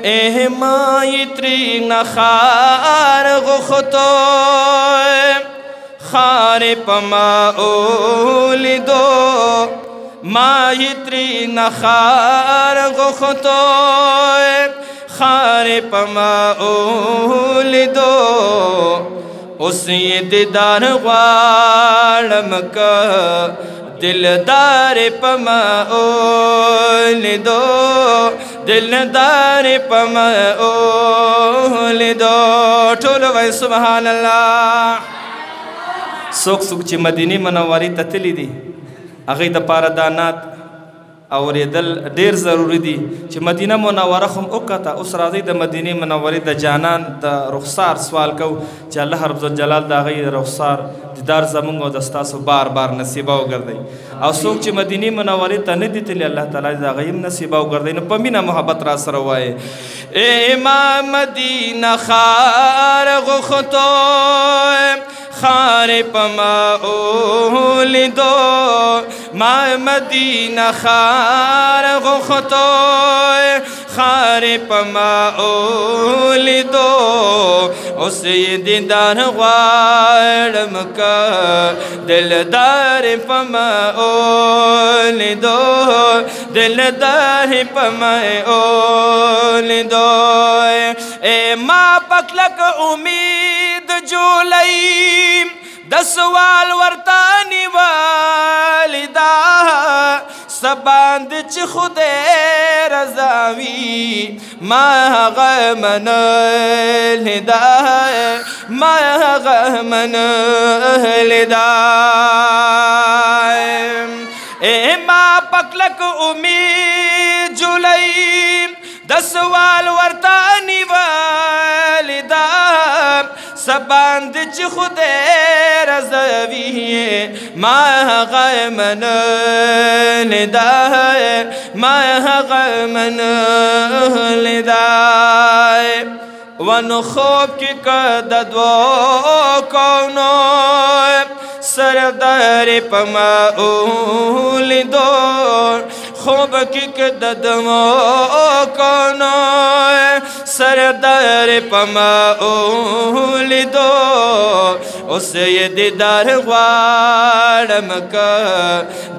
مای تری نخار غختو خار پما اولیدو مای تری نخار غختو خار پما اولیدو اسی دیدار غوالم کا دلدار پما اولیدو دلدار پما اولیدو ټولو وای سبحان الله څوک څوک چې مدینه منورې ته تللي دي هغوی دپاره دا نعت اورېدل ډېر ضروري دي چې مدینه منوره خو هم وکته اوس راځئ د مدینې منورې د جانان د رخسار سوال کوو چې الله رب الجلال د هغوی رخسار دیدار زموږ او د ستاسو بار بار نصیبه وګرځوي او څوک چې مدینې منورې ته نه دي تللي الله تعالی د هغوی هم نصیبه وګرځوي نو په مینه محبت را سره وایې ای ما مدینه خار غختو خار پما اولیدو ما مدینه خار غختو خار پما اولیدو اسی دیدار غوالم کا دلدار پما اولیدو دلدار پما اولیدو اے ما پکلک امید جولئی د سوال ورتانی والدا سباند چې خدای رضاوي ما هغه منلی دا ما هغه منلی دا ای ما پکلک امید جولئی د سوال ورتانی والدا سباند چې خدای رضاوي ما هغه منلی دا ما هغه منلی دا ون خوب کی کد دو کونو سردار پما اولیدو خوب کی کد دو کونو سردار پما اولیدو اسے دیدار غوالم کا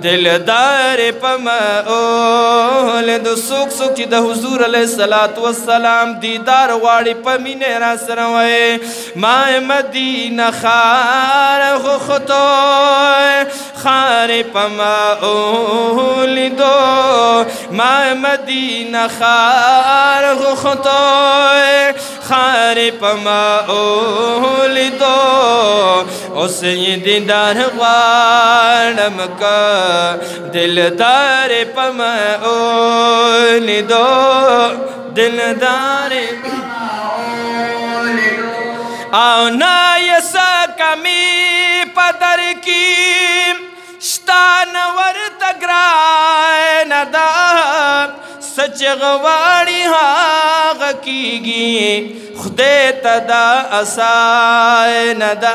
دلدار پما اولیدو سوک سوک چی دا حضور علیہ السلام دیدار غواړي په مینې را سره وایي ما مدینه خار غختو خار پما اولیدو ما مدینه خار غختو خار پما اولیدو اوسې دیدار غواړم کا دلدار پما اولیدو دلدار او نایسا کمی پدر کی شتان ورت گرائن دا سچ غواړي هغه کیږي خدای ته دا اسای نه دا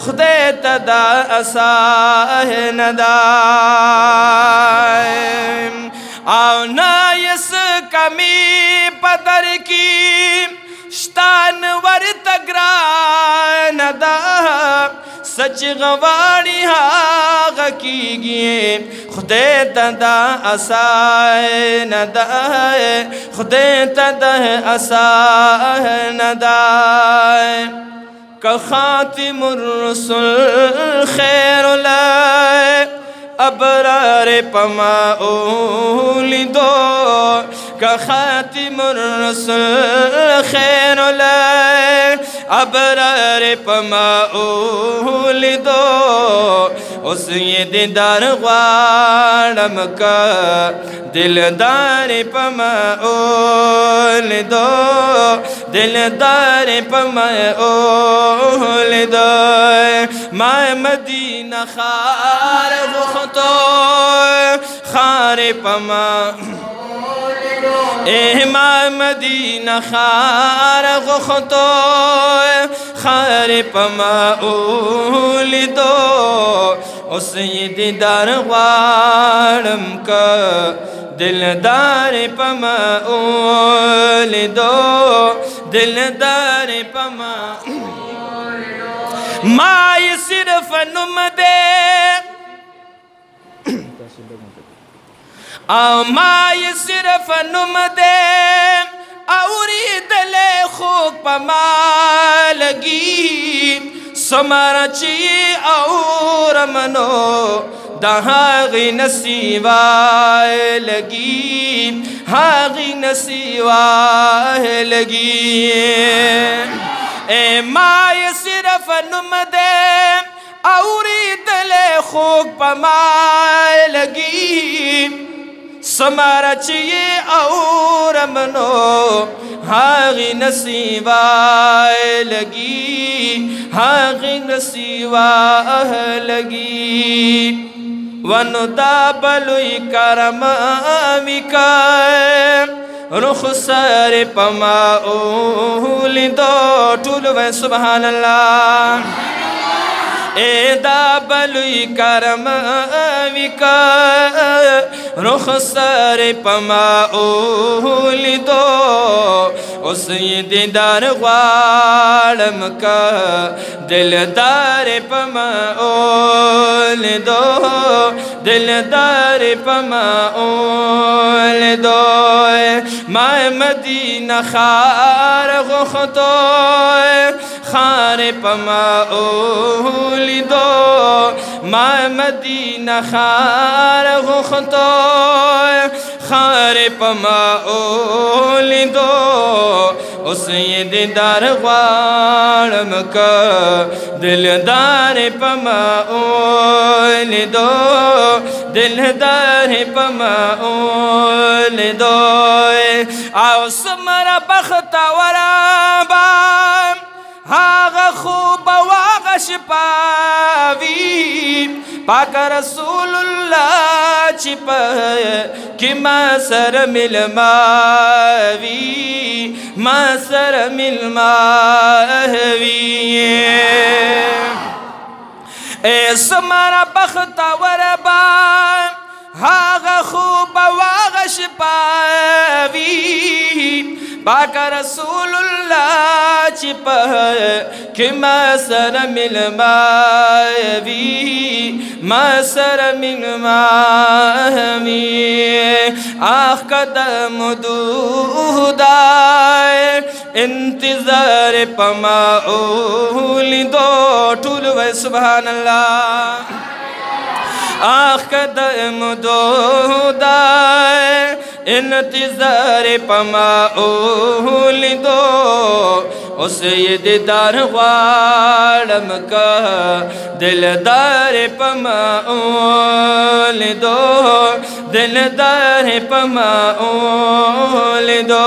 خدای ته دا اسای نه دا او نایس کمی پدر کی شتان ورت گران دا سچ غواړي هغه کیږي خدای ته دا اسای نه دا خدای ته دا اسای نه دا که خاتم الرسل خیر الله ابرار پما اولیدو که خاتم الرسل خیر الله ابرار پما اولیدو اس یہ دیدار غواړم کا دلدار پما اولیدو دلدار پما اولیدو ما مدینه خار غختو خار پما اے ما مدینه خار غختو خار پما اولیدو اس یہ دیدار غواړم کا دلدار پما اولیدو दिलदार पमा माई सिर्फ नुम दे माई सिर्फ नुम दे औरी दले खूब पमा लगी समरची और मनो दहागी नसीबा लगी हागी नसीबा लगी ए माय सिर्फ नुम दे औरी दले खूब पमा लगी समरची और मनो हागी नसीबा लगी हागी नसीबा लगी वनुदा बलुई करम मिका रुख सर पमा ओली दो टूल व सुभान अल्लाह एदा बलुई करम विका रुख सर पमा ओली दो उस दीदार वालम का दिलदार पमा ओल दो दिलदार पमा ओल दो माय मदीना खार गुख्तो खार पमा ओल दो माय मदीना खार गुख्तो खार पमा ओल दो उस दीदार वालम का दिलदार पमा ओल दो दिलदार पमा ओल दो आओ समरा बख्तवरा बाम हागा खूब वागश पावी पाक रसूलुल्लाह छिप कि मासर मिलमावी मासर मिलमावी ए समरा बख्तवर बा हागा खूब वागश पावी पाक रसूलुल्लाह छिप कि मासर मिलमावी मासर मिलमावी आख कदम दूदाए इंतजार पमा ओली दो टूल व सुभान अल्लाह आख कदम दूदाए इंतजार पमा ओली दो उस दीदार वालम का दिलदार पमा ओल दो दिलदार पमा ओल दो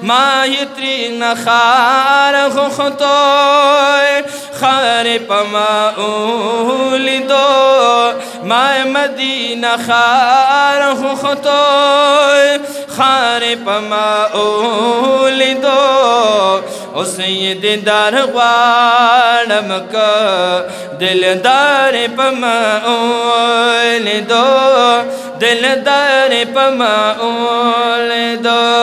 माहित्री नखार गुख्तो खार पमा ओल दो माय मदीना खार गुख्तो खार पमा ओल दो उस दीदार वालम का दिलदार पमा ओल दो दिलदार पमा ओल दो।